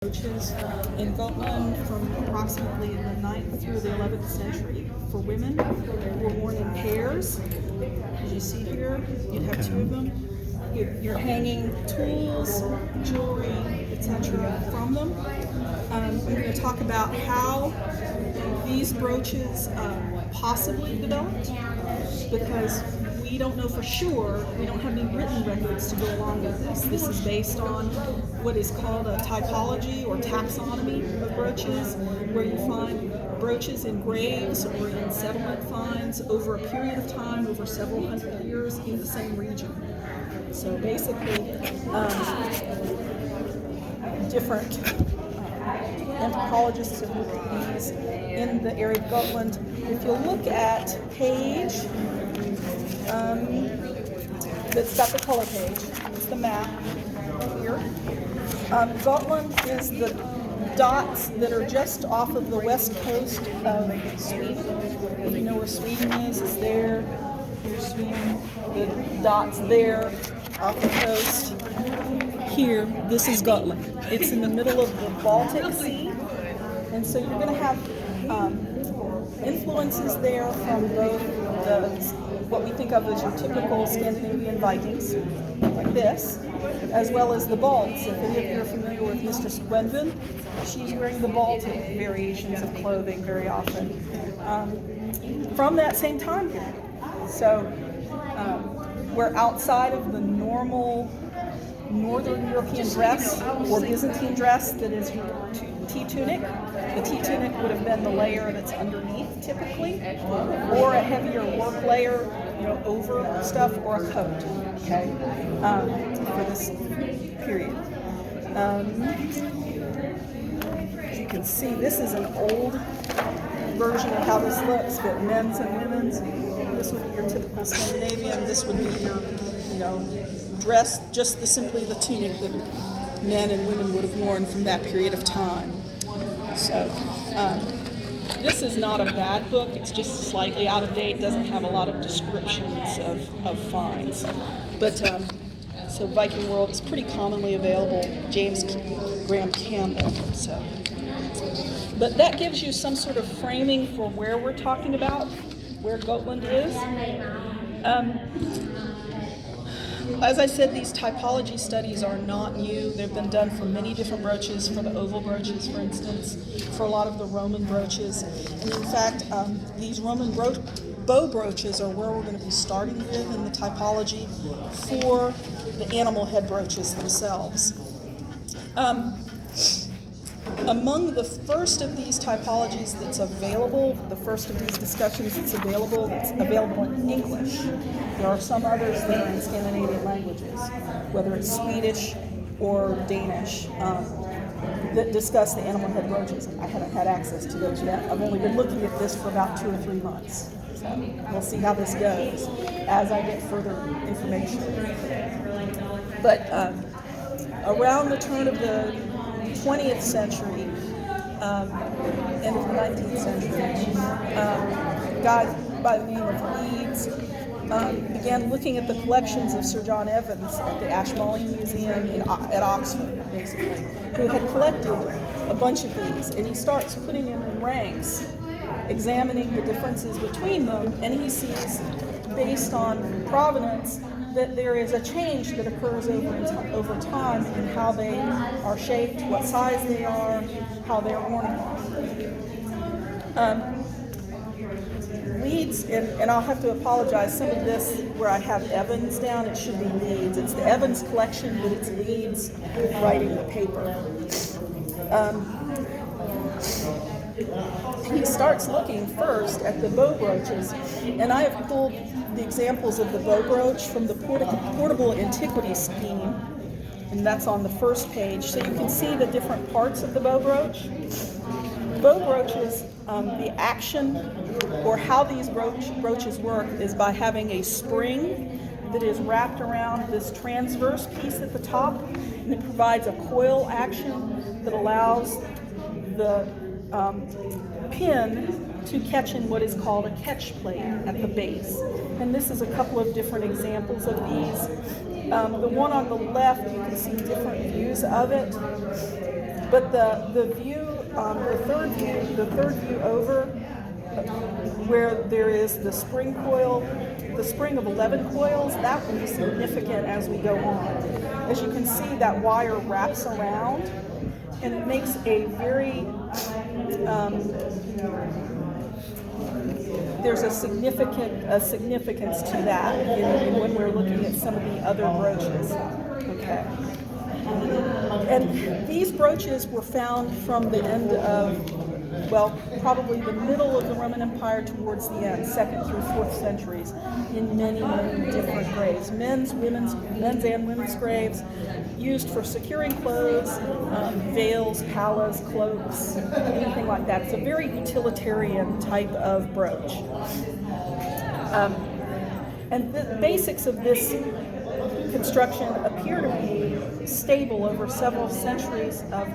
Brooches in Gotland from approximately the 9th through the 11th century for women who were worn in pairs. As you see here, you'd have two of them. You're hanging tools, jewelry, etc. from them. I'm going to talk about how these brooches possibly developed, because we don't know for sure. We don't have any written records to go along with this. This is based on what is called a typology or taxonomy of brooches, where you find brooches in graves or in settlement finds over a period of time, over several hundred years, in the same region. So basically, different anthropologists have looked at these in the area of Gotland. If you look at page that's got the color page, it's the map here. Gotland is the dots that are just off of the west coast of Sweden. If you know where Sweden is, it's there. Here's Sweden. The dots there off the coast. Here, this is Gotland. It's in the middle of the Baltic Sea, and so you're going to have influences there from both what we think of as your typical Scandinavian Vikings, like this, as well as the Balts. If any of you are familiar with Mistress Gwenvin, she's wearing the Baltic variations of clothing very often from that same time period. So we're outside of the normal Northern European dress or Byzantine dress that is your T-tunic. The T-tunic would have been the layer that's underneath typically, or a heavier work layer, over stuff, or a coat, okay, for this period. As you can see, this is an old version of how this looks, but men's and women's. This would be your typical Scandinavian. This would be your, dress, just simply the tunic that men and women would have worn from that period of time. So this is not a bad book. It's just slightly out of date. Doesn't have a lot of descriptions of finds. But so Viking World is pretty commonly available. James Graham Campbell. So, but that gives you some sort of framing for where we're talking about, where Gotland is. As I said, these typology studies are not new. They've been done for many different brooches, for the oval brooches, for instance, for a lot of the Roman brooches. And in fact, these Roman bow brooches are where we're going to be starting with in the typology for the animal head brooches themselves. Among the first of these typologies that's available, the first of these discussions that's available in English. There are some others that are in Scandinavian languages, whether it's Swedish or Danish, that discuss the animal head brooches. I haven't had access to those yet. I've only been looking at this for about 2 or 3 months. So we'll see how this goes as I get further information. But around the turn of the 20th century, end of the 19th century, a guy by the name of Leeds began looking at the collections of Sir John Evans at the Ashmolean Museum at Oxford, basically, who had collected a bunch of these, and he starts putting them in ranks, examining the differences between them, and he sees, based on provenance, that there is a change that occurs over time in how they are shaped, what size they are, how they're ornamented. Leeds, and I'll have to apologize, some of this where I have Evans down, it should be Leeds. It's the Evans collection, but it's Leeds writing the paper. He starts looking first at the bow brooches, and I have pulled the examples of the bow brooch from the portable antiquity scheme, and that's on the first page, so you can see the different parts of the bow brooch. Bow brooches, the action or how these brooches work is by having a spring that is wrapped around this transverse piece at the top, and it provides a coil action that allows the pin to catch in what is called a catch plate at the base. And this is a couple of different examples of these. The one on the left, you can see different views of it, but the view, the third view over, where there is the spring coil, the spring of 11 coils, that will be significant as we go on. As you can see, that wire wraps around, and it makes a very, there's a significance to that when we're looking at some of the other brooches. Okay. And these brooches were found from the end of, well, probably the middle of the Roman Empire towards the end, 2nd through 4th centuries, in many, many different graves. Men's and women's graves, used for securing clothes, veils, pallas, cloaks, anything like that. It's a very utilitarian type of brooch. And the basics of this construction appear to be stable over several centuries of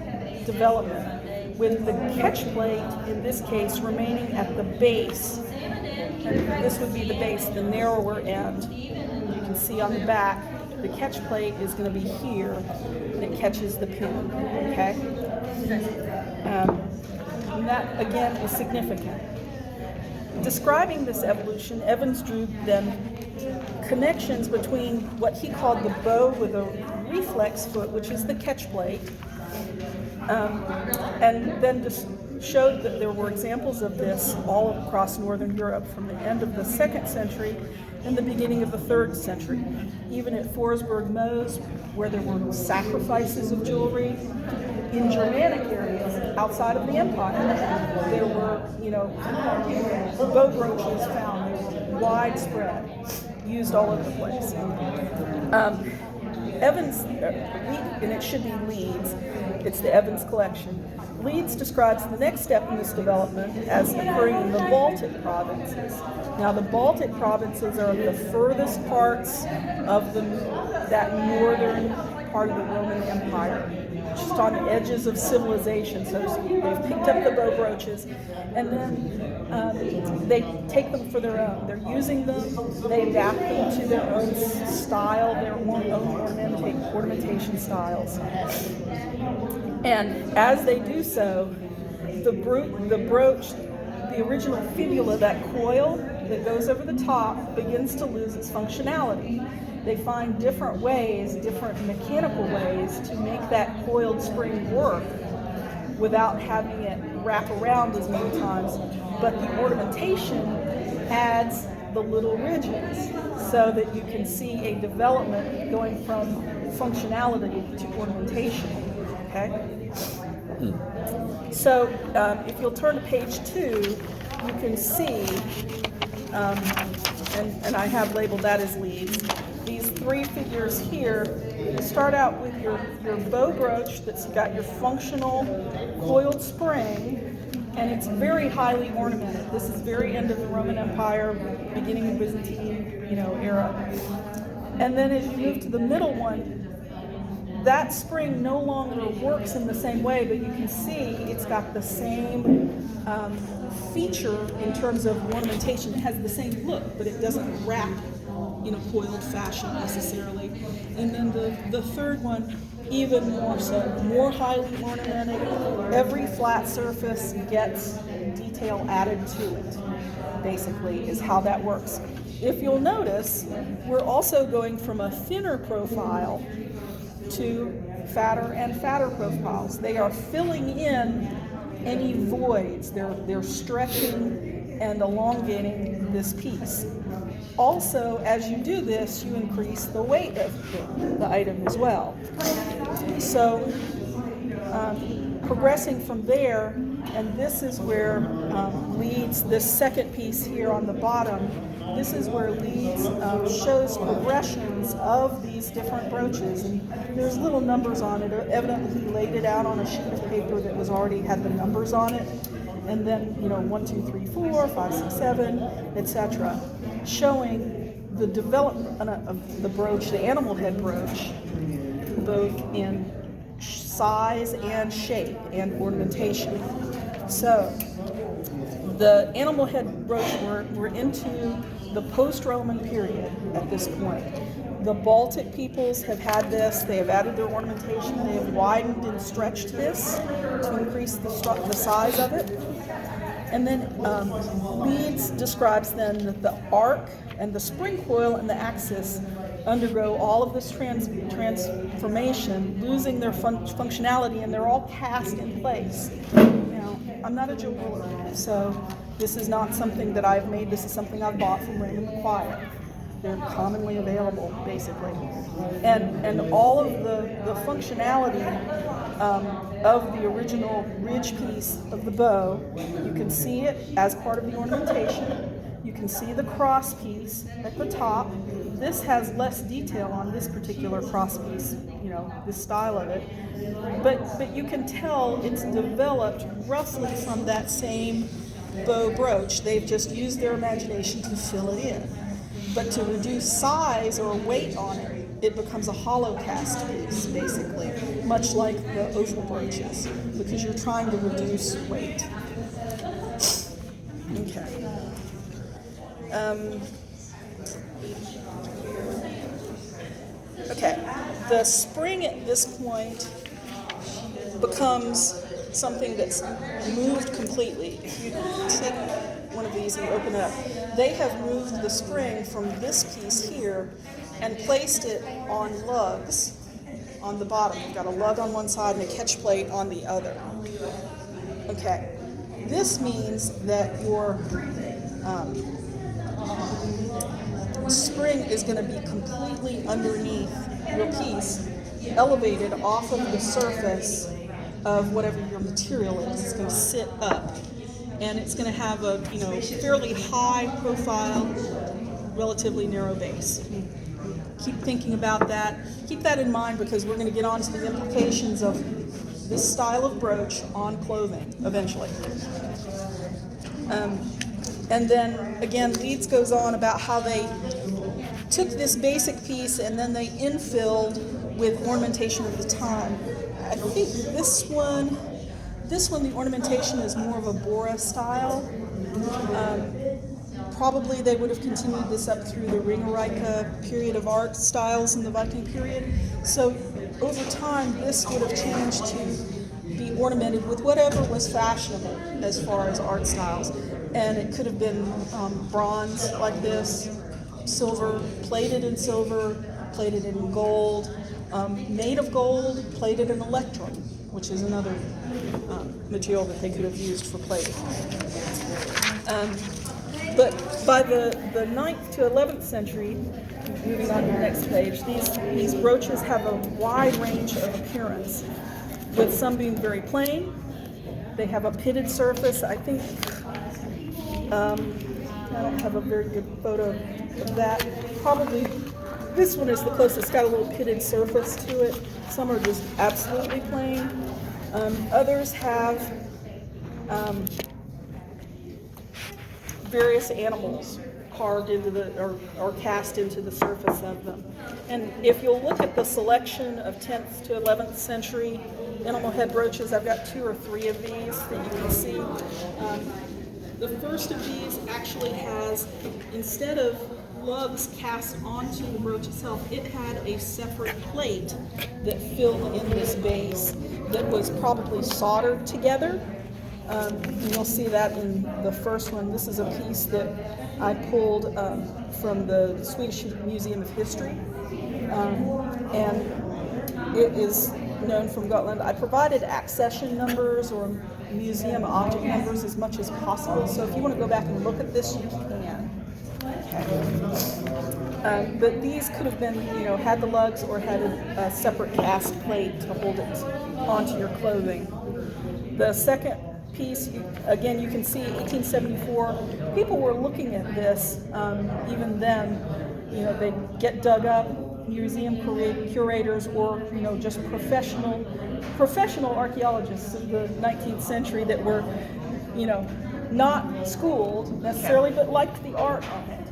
development, with the catch plate, in this case, remaining at the base. And this would be the base, the narrower end. You can see on the back, the catch plate is going to be here, and it catches the pin, okay? And that, again, is significant. Describing this evolution, Evans drew then connections between what he called the bow with a reflex foot, which is the catch plate, and then just showed that there were examples of this all across Northern Europe from the end of the 2nd century and the beginning of the 3rd century. Even at Forsberg Moos, where there were sacrifices of jewelry, in Germanic areas outside of the empire, there were, bow brooches found. They were widespread, used all over the place. Evans, and it should be Leeds, it's the Evans collection. Leeds describes the next step in this development as occurring in the Baltic provinces. Now, the Baltic provinces are the furthest parts of that northern part of the Roman Empire, just on the edges of civilization, so to speak. They've picked up the bow brooches, and then they take them for their own. They're using them, they adapt them to their own style, their own ornamentation styles. And as they do so, the brooch, the original fibula, that coil that goes over the top, begins to lose its functionality. They find different ways, different mechanical ways to make that coiled spring work without having it wrap around as many times. But the ornamentation adds the little ridges so that you can see a development going from functionality to ornamentation. Okay? So if you'll turn to page 2, you can see, and I have labeled that as leaves, these 3 figures here. You start out with your bow brooch that's got your functional coiled spring, and it's very highly ornamented. This is very end of the Roman Empire, beginning of Byzantine, era. And then as you move to the middle one, that spring no longer works in the same way, but you can see it's got the same feature in terms of ornamentation. It has the same look, but it doesn't wrap in a coiled fashion necessarily. And then the third one, even more so, more highly ornamented. Every flat surface gets detail added to it, basically, is how that works. If you'll notice, we're also going from a thinner profile to fatter and fatter profiles. They are filling in any voids. They're stretching and elongating this piece. Also, as you do this, you increase the weight of the item as well. So, progressing from there, and this is where Leeds, this second piece here on the bottom, this is where Leeds shows progressions of these different brooches, and there's little numbers on it. Evidently, he laid it out on a sheet of paper that was already had the numbers on it, and then 1, 2, 3, 4, 5, 6, 7, etc., showing the development of the brooch, the animal head brooch, both in size and shape and ornamentation. So the animal head brooch, we're into the post-Roman period at this point. The Baltic peoples have had this. They have added their ornamentation. They have widened and stretched this to increase the size of it. And then Leeds describes then that the arc and the spring coil and the axis undergo all of this transformation, losing their functionality, and they're all cast in place. Now, I'm not a jeweler, so this is not something that I've made. This is something I've bought from Raymond McQuire. They're commonly available, basically. And all of the functionality of the original ridge piece of the bow, you can see it as part of the ornamentation. You can see the cross piece at the top. This has less detail on this particular cross piece, this style of it. But you can tell it's developed roughly from that same bow brooch. They've just used their imagination to fill it in. But to reduce size or weight on it, it becomes a hollow cast piece, basically, much like the oval brooches, because you're trying to reduce weight. Okay. Okay, the spring at this point becomes something that's moved completely. If you take one of these and open it up, they have moved the spring from this piece here and placed it on lugs on the bottom. You've got a lug on one side and a catch plate on the other. Okay, this means that your spring is going to be completely underneath your piece, elevated off of the surface of whatever your material is. It's going to sit up, and it's going to have a fairly high profile, relatively narrow base. Keep thinking about that. Keep that in mind, because we're going to get on to the implications of this style of brooch on clothing eventually. And then again, Leeds goes on about how they took this basic piece and then they infilled with ornamentation of the time. I think this one, the ornamentation is more of a Bora style. Probably they would have continued this up through the Ringerike period of art styles in the Viking period. So over time, this would have changed to be ornamented with whatever was fashionable as far as art styles. And it could have been bronze like this, silver, plated in silver, plated in gold, made of gold, plated in electrum, which is another material that they could have used for plating. But by the 9th to 11th century, moving on to the next page, these brooches have a wide range of appearance, with some being very plain. They have a pitted surface. I think, I don't have a very good photo of that. Probably this one is the closest. It's got a little pitted surface to it. Some are just absolutely plain. Others have various animals carved into or cast into the surface of them. And if you'll look at the selection of 10th to 11th century animal head brooches, I've got 2 or 3 of these that you can see. The first of these actually has, instead of lugs cast onto the brooch itself, it had a separate plate that filled in this base that was probably soldered together. And you'll see that in the first one. This is a piece that I pulled from the Swedish Museum of History, and it is known from Gotland. I provided accession numbers or museum object numbers as much as possible, so if you want to go back and look at this, you can. Okay. But these could have been, had the lugs or had a separate cast plate to hold it onto your clothing. The second piece, again, you can see 1874. People were looking at this even then. They get dug up, museum curators, or just professional archaeologists of the 19th century that were, not schooled necessarily, but liked the art on it.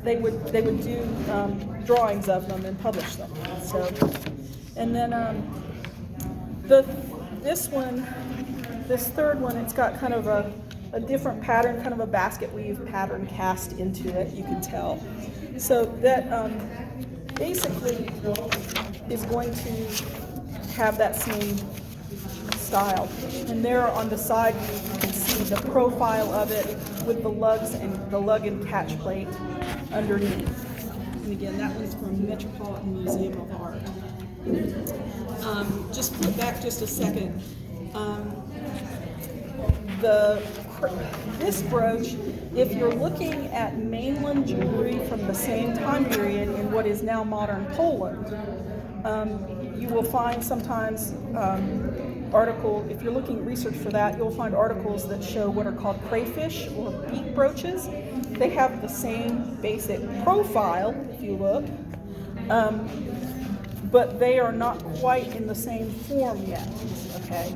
They would do drawings of them and publish them. So, and then this third one, it's got kind of a different pattern, kind of a basket weave pattern cast into it, you can tell. So that basically is going to have that same style. And there on the side you can see the profile of it with the lugs and the lug and catch plate underneath. And again, that one's from Metropolitan Museum of Art. Just flip back just a second. This brooch, if you're looking at mainland jewelry from the same time period in what is now modern Poland, you will find sometimes if you're looking at research for that, you'll find articles that show what are called crayfish or beak brooches. They have the same basic profile, if you look, but they are not quite in the same form yet, okay?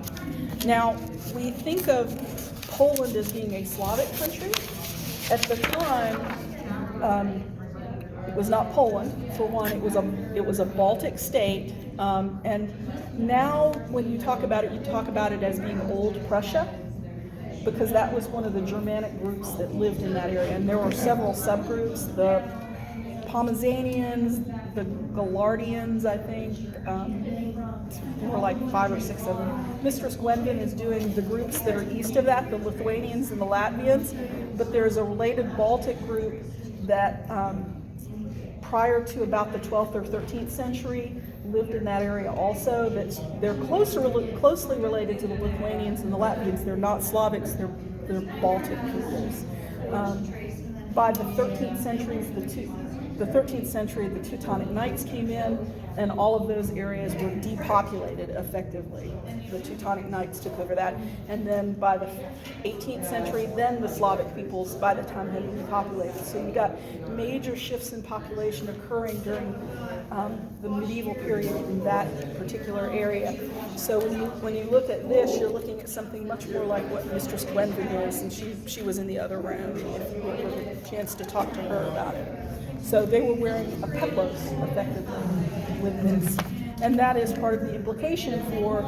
Now, we think of Poland as being a Slavic country. At the time, it was not Poland. For one, it was a Baltic state, and now when you talk about it as being Old Prussia, because that was one of the Germanic groups that lived in that area, and there were several subgroups: the Pomazanians, the Galardians, I think. There were like 5 or 6 of them. Mistress Gwendon is doing the groups that are east of that, the Lithuanians and the Latvians, but there's a related Baltic group that prior to about the 12th or 13th century lived in that area also. They're closely related to the Lithuanians and the Latvians. They're not Slavics, they're Baltic peoples. By the 13th century, the Teutonic Knights came in, and all of those areas were depopulated effectively. The Teutonic Knights took over that, and then by the 18th century, then the Slavic peoples by the time had repopulated. So you got major shifts in population occurring during the medieval period in that particular area. So when you look at this, you're looking at something much more like what Mistress Gwendon is, and she was in the other room if you ever had a chance to talk to her about it. So they were wearing a peplos, effectively, with this. And that is part of the implication for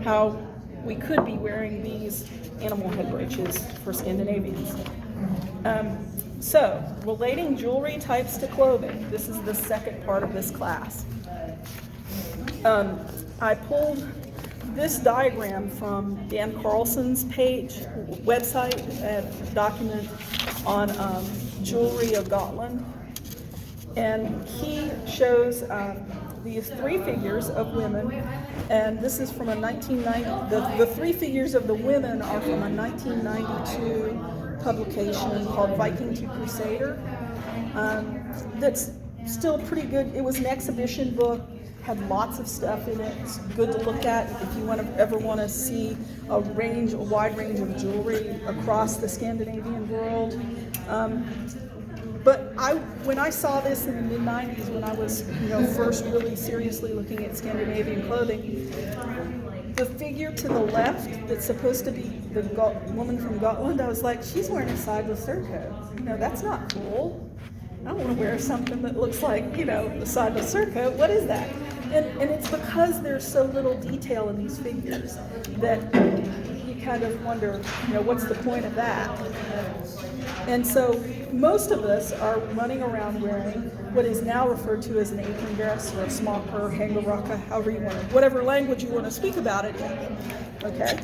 how we could be wearing these animal head brooches for Scandinavians. So, relating jewelry types to clothing. This is the second part of this class. I pulled this diagram from Dan Carlson's website, document on jewelry of Gotland. And he shows these 3 figures of women, and this is from a 1990, the 3 figures of the women are from a 1992 publication called Viking to Crusader. That's still pretty good. It was an exhibition book, had lots of stuff in it. It's good to look at if you ever want to see a wide range of jewelry across the Scandinavian world. But when I saw this in the mid-90s, when I was first really seriously looking at Scandinavian clothing, the figure to the left that's supposed to be the woman from Gotland, I was like, she's wearing a sideless surcoat. That's not cool. I don't want to wear something that looks like, the sideless surcoat. What is that? And it's because there's so little detail in these figures that you kind of wonder, what's the point of that? And so most of us are running around wearing what is now referred to as an apron dress or a smocker, hangaraka, however you want to, whatever language you want to speak about it in, okay?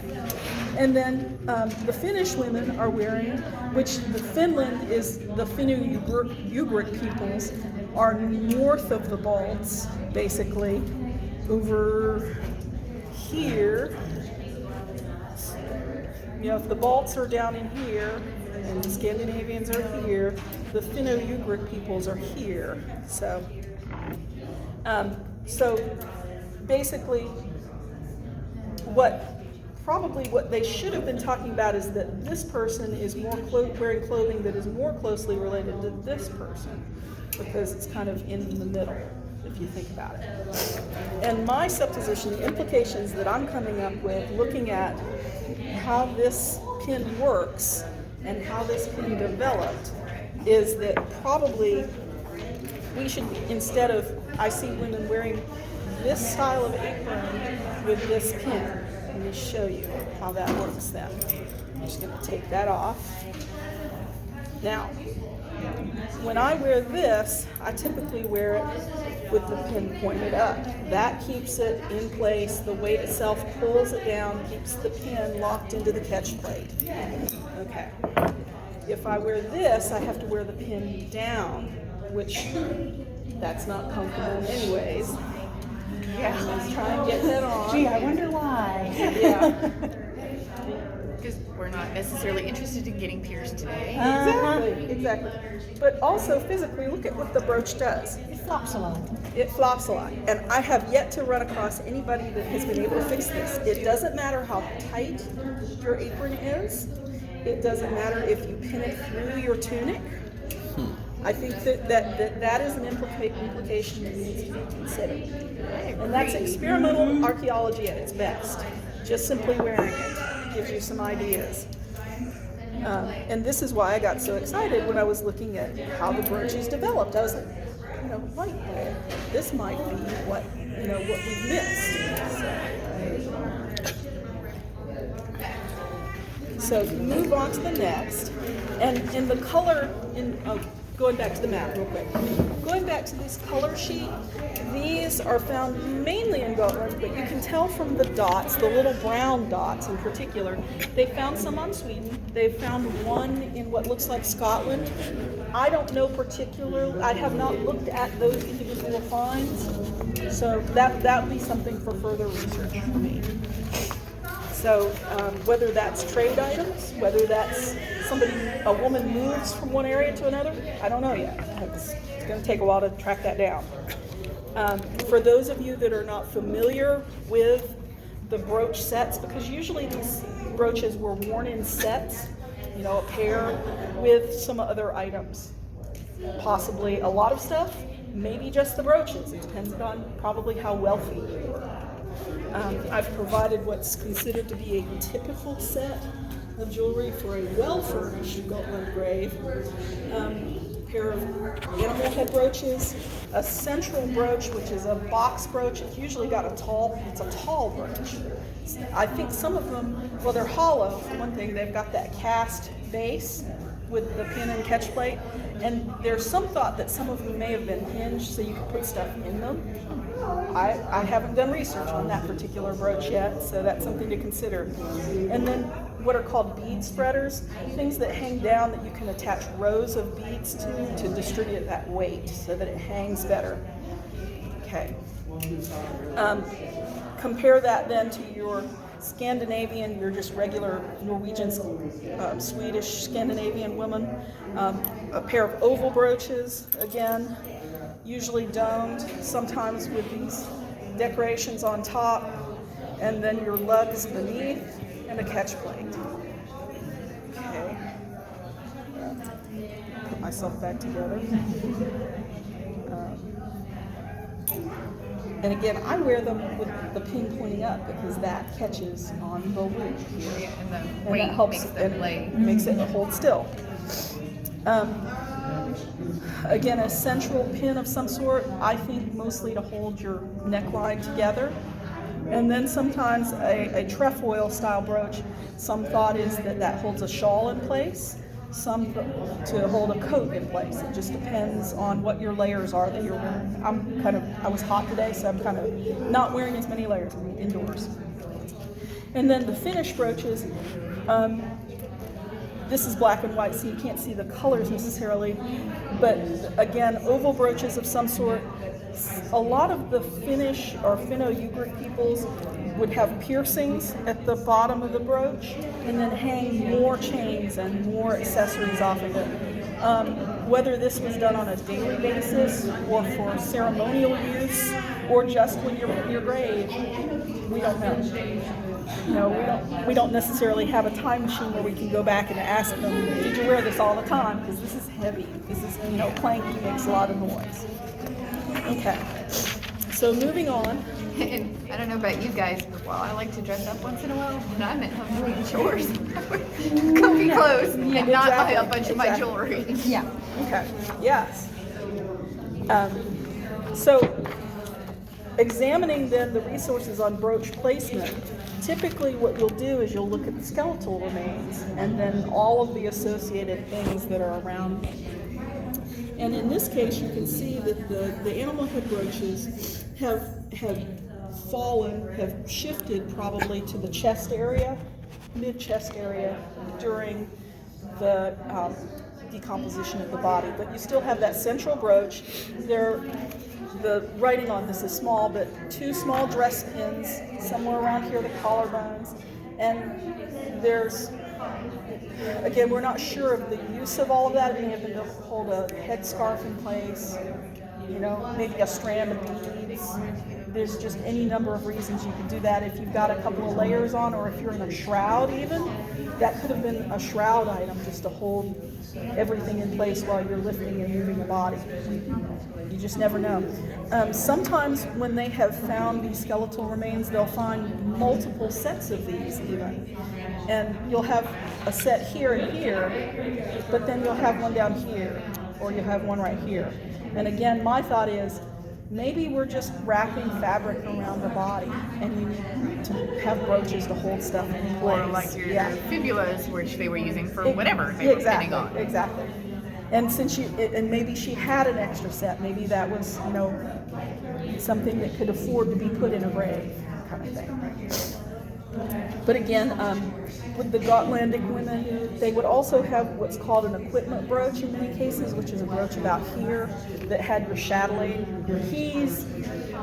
And then the Finnish women are wearing, which the Finland is the Finno-Ugric peoples are north of the Balts, basically, over here. If the Balts are down in here, and the Scandinavians are here, the Finno-Ugric peoples are here. So basically, what they should have been talking about is that this person is wearing clothing that is more closely related to this person, because it's kind of in the middle, if you think about it. And my supposition, the implications that I'm coming up with, looking at how this pin works and how this pin developed, is that probably we should, instead of, I see women wearing this style of apron with this pin. Let me show you how that works then. I'm just going to take that off. Now, When I wear this, I typically wear it with the pin pointed up. That keeps it in place. The weight itself pulls it down, keeps the pin locked into the catch plate. Okay. If I wear this, I have to wear the pin down, which that's not comfortable anyways. Yeah, let's try and get that on. Gee, I wonder why. Yeah. Because we're not necessarily interested in getting pierced today. Exactly. But also physically, look at what the brooch does. It flops a lot. It flops a lot. And I have yet to run across anybody that has been able to fix this. It doesn't matter how tight your apron is. It doesn't matter if you pin it through your tunic. I think that is an implication that needs to be considered. And that's experimental archaeology at its best. Just simply wearing it gives you some ideas. And this is why I got so excited when I was looking at how the brooches developed. I was like, wait, this might be what we missed. So move on to the next, and in the color, going back to the map real quick. Going back to this color sheet, these are found mainly in Gotland, but you can tell from the dots, the little brown dots in particular. They found some on Sweden. They found one in what looks like Scotland. I don't know particularly. I have not looked at those individual finds, so that would be something for further research for me. So whether that's trade items, whether that's a woman moves from one area to another, I don't know yet. It's going to take a while to track that down. For those of you that are not familiar with the brooch sets, because usually these brooches were worn in sets, a pair with some other items. Possibly a lot of stuff, maybe just the brooches. It depends on probably how wealthy you were. I've provided what's considered to be a typical set of jewelry for a well-furnished Gotland grave. A pair of animal head brooches, a central brooch, which is a box brooch. It's usually got it's a tall brooch. I think some of them, they're hollow for one thing. They've got that cast base with the pin and catch plate, and there's some thought that some of them may have been hinged so you could put stuff in them. I haven't done research on that particular brooch yet, so that's something to consider. And then what are called bead spreaders, things that hang down that you can attach rows of beads to distribute that weight so that it hangs better. Okay. Compare that then to your Scandinavian, your just regular Norwegian, Swedish, Scandinavian woman. A pair of oval brooches, again, usually domed, sometimes with these decorations on top, and then your lugs beneath, and a catch plate. Okay. Put myself back together. And again, I wear them with the pin pointing up because that catches on the loop here. And the And weight that helps makes them makes it hold still. Again, a central pin of some sort, I think mostly to hold your neckline together. And then sometimes a trefoil style brooch, some thought is that holds a shawl in place, some to hold a coat in place. It just depends on what your layers are that you're wearing. I was hot today, so I'm kind of not wearing as many layers. I'm indoors. And then the finished brooches, this is black and white, so you can't see the colors necessarily, but again, oval brooches of some sort. A lot of the Finnish or Finno-Ugric peoples would have piercings at the bottom of the brooch and then hang more chains and more accessories off of it. Whether this was done on a daily basis or for ceremonial use or just when you're in your grave, we don't know. We don't necessarily have a time machine where we can go back and ask them, did you wear this all the time? Because this is heavy. This is, clanky, makes a lot of noise. Okay, so moving on. And I don't know about you guys, but while I like to dress up once in a while, when I'm at home doing chores, comfy clothes and not buy a bunch of my jewelry. Yeah. Okay, yes. So examining then the resources on brooch placement, typically what you'll do is you'll look at the skeletal remains and then all of the associated things that are around And in this case, you can see that the animal head brooches have fallen, have shifted probably to the chest area, mid-chest area during the decomposition of the body. But you still have that central brooch. The writing on this is small, but 2 small dress pins somewhere around here, the collarbones. And there's, again, we're not sure of the use of all of that. It may have been to hold a headscarf in place, maybe a strand of beads. There's just any number of reasons you could do that. If you've got a couple of layers on, or if you're in a shroud even, that could have been a shroud item just to hold everything in place while you're lifting and moving the body. You just never know. Sometimes when they have found these skeletal remains, they'll find multiple sets of these even. And you'll have a set here and here, but then you'll have one down here, or you'll have one right here. And again, my thought is, maybe we're just wrapping fabric around the body, and you need to have brooches to hold stuff in place. Or like your fibulas, which they were using for whatever they were pinning on. Exactly. And since and maybe she had an extra set, maybe that was, something that could afford to be put in a grave, kind of thing. But again, with the Gotlandic women, they would also have what's called an equipment brooch in many cases, which is a brooch about here that had your chatelaine, your keys,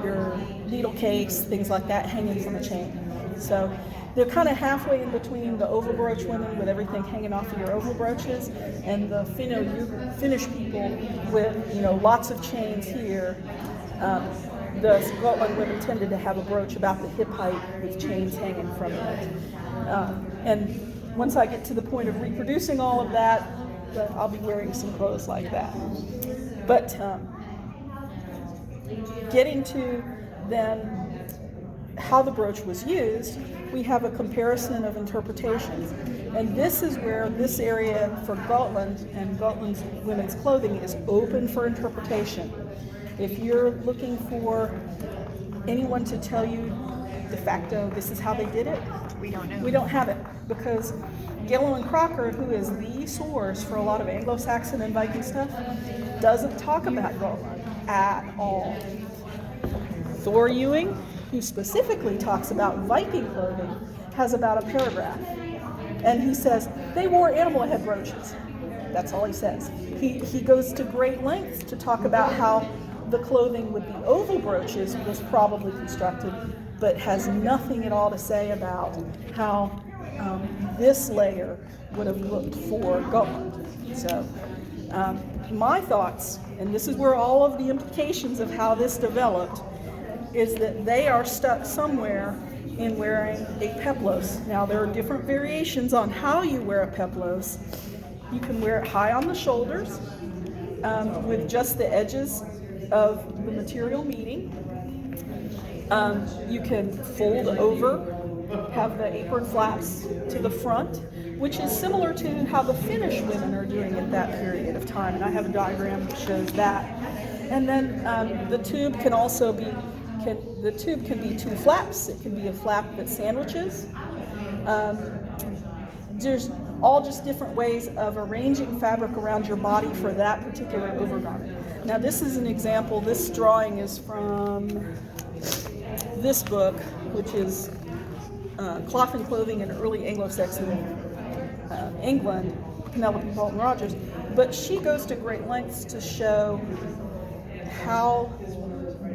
your needle case, things like that hanging from a chain. So they're kind of halfway in between the oval brooch women with everything hanging off of your oval brooches, and the Finnish people with lots of chains here. The Gotland women tended to have a brooch about the hip height with chains hanging from it. And once I get to the point of reproducing all of that, I'll be wearing some clothes like that. But getting to then how the brooch was used, we have a comparison of interpretations. And this is where this area for Gotland and Gotland's women's clothing is open for interpretation. If you're looking for anyone to tell you de facto this is how they did it, We don't know. we don't have it, because Gillow and Crocker, who is the source for a lot of Anglo-Saxon and Viking stuff, doesn't talk about Gotland at all. Thor Ewing, who specifically talks about Viking clothing, has about a paragraph. And he says, they wore animal head brooches. That's all he says. He goes to great lengths to talk about how the clothing with the oval brooches was probably constructed, but has nothing at all to say about how this layer would have looked for Gotland. So my thoughts, and this is where all of the implications of how this developed, is that they are stuck somewhere in wearing a peplos. Now there are different variations on how you wear a peplos. You can wear it high on the shoulders with just the edges of the material meeting. You can fold over, have the apron flaps to the front, which is similar to how the Finnish women are doing at that period of time. And I have a diagram that shows that. And then the tube can also be, the tube can be 2 flaps. It can be a flap that sandwiches. There's all just different ways of arranging fabric around your body for that particular overgarment. Now this is an example. This drawing is from this book, which is Cloth and Clothing in Early Anglo-Saxon England, Penelope Bolton Rogers. But she goes to great lengths to show how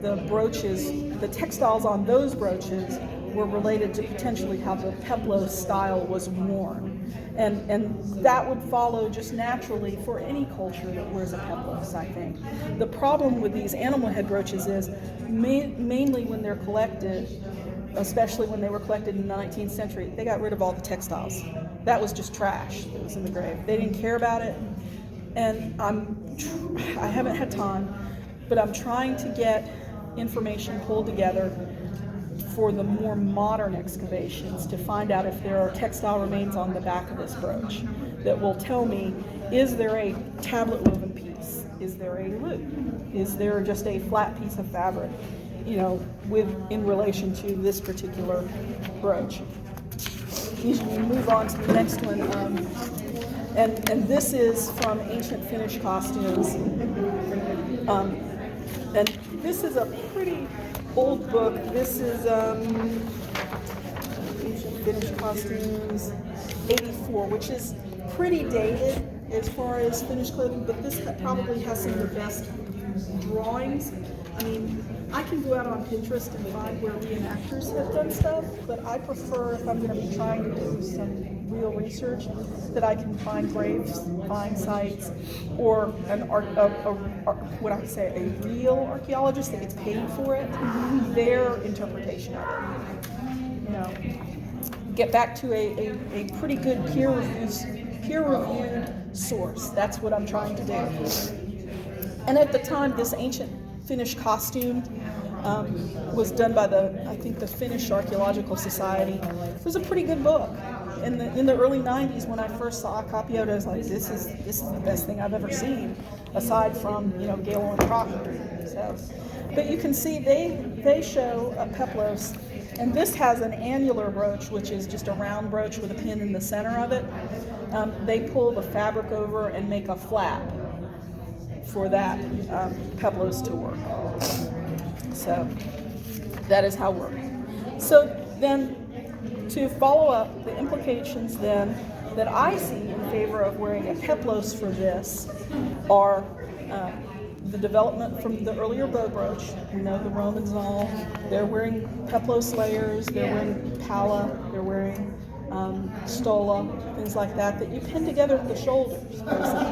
the brooches, the textiles on those brooches, were related to potentially how the peplos style was worn. And that would follow just naturally for any culture that wears a peplos, I think. The problem with these animal head brooches is mainly when they're collected, especially when they were collected in the 19th century, they got rid of all the textiles. That was just trash that was in the grave. They didn't care about it. And I haven't had time, but I'm trying to get information pulled together for the more modern excavations to find out if there are textile remains on the back of this brooch that will tell me, is there a tablet woven piece? Is there a loop? Is there just a flat piece of fabric, in relation to this particular brooch? As we move on to the next one, And this is from Ancient Finnish Costumes. And this is a pretty old book. This is Ancient Finnish Costumes 84, which is pretty dated as far as Finnish clothing, but this probably has some of the best drawings. I mean, I can go out on Pinterest and find where reenactors have done stuff, but I prefer, if I'm going to be trying to do some real research, that I can find graves, find sites, or what I would say, a real archaeologist that gets paid for it, their interpretation of it. You know, get back to a pretty good peer-reviewed source. That's what I'm trying to do. And at the time, this ancient Finnish costume was done by I think the Finnish Archaeological Society. It was a pretty good book. In the early 90s, when I first saw a copy of it, I was like, this is the best thing I've ever seen, aside from, Gale and Crocker. So, but you can see they show a peplos, and this has an annular brooch, which is just a round brooch with a pin in the center of it. They pull the fabric over and make a flap for that peplos to work. So that is how it works. So then, to follow up, the implications then that I see in favor of wearing a peplos for this are the development from the earlier bow brooch. We know the Romans and all, they're wearing peplos layers, they're wearing palla, they're wearing stola, things like that you pin together at the shoulders, basically.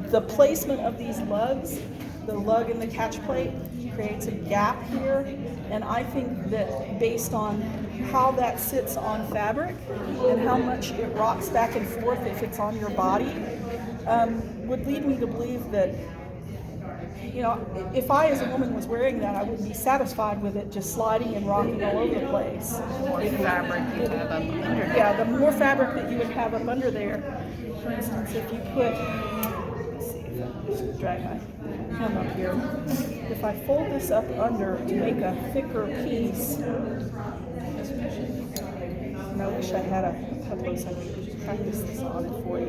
The placement of these lugs, the lug and the catch plate, creates a gap here, and I think that based on how that sits on fabric and how much it rocks back and forth if it's on your body, would lead me to believe that, if I as a woman was wearing that, I wouldn't be satisfied with it just sliding and rocking all over the place. The more fabric you have up under. Yeah, the more fabric that you would have up under there. For instance, if you put, drag my hem up here. If I fold this up under to make a thicker piece, and I wish I had a peplos, I could practice this on it for you.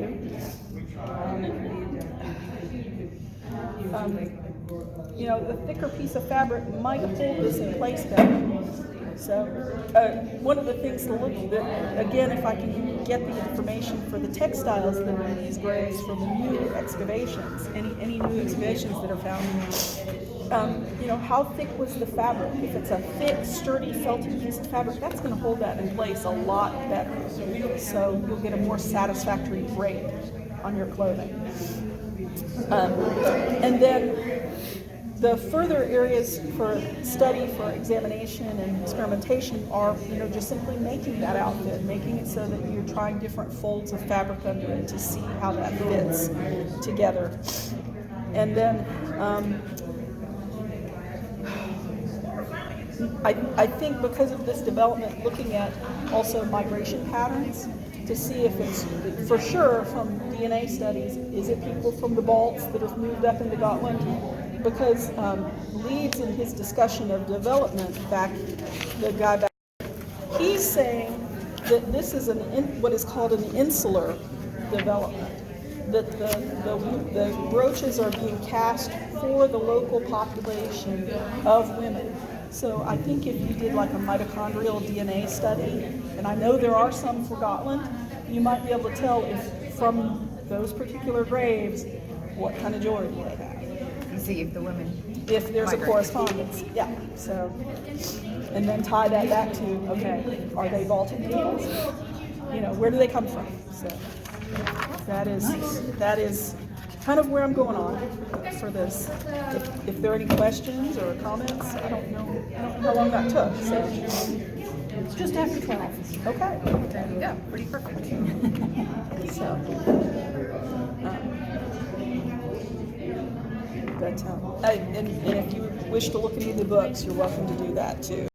The thicker piece of fabric might hold this in place better. So one of the things to look at, again, if I can get the information for the textiles that are in these graves from the new excavations, any new excavations that are found, how thick was the fabric? If it's a thick, sturdy, felted piece of fabric, that's going to hold that in place a lot better. So you'll get a more satisfactory drape on your clothing. And then the further areas for study, for examination and experimentation are, just simply making that outfit, making it so that you're trying different folds of fabric under it to see how that fits together. And then I think because of this development, looking at also migration patterns to see if it's, for sure from DNA studies, is it people from the Balts that have moved up into Gotland? Because Leeds, in his discussion of development, the guy back, he's saying that this is what is called an insular development. That the brooches are being cast for the local population of women. So I think if you did like a mitochondrial DNA study, and I know there are some for Gotland, you might be able to tell if from those particular graves what kind of jewelry do they have. See if the women. If there's a correspondence, yeah. So, and then tie that back to, okay, are they Baltic peoples? Where do they come from? So that is kind of where I'm going on for this. If there are any questions or comments, I don't know how long that took. So it's just after 12. Okay. Yeah, pretty perfect. So. And if you wish to look into the books, you're welcome to do that too.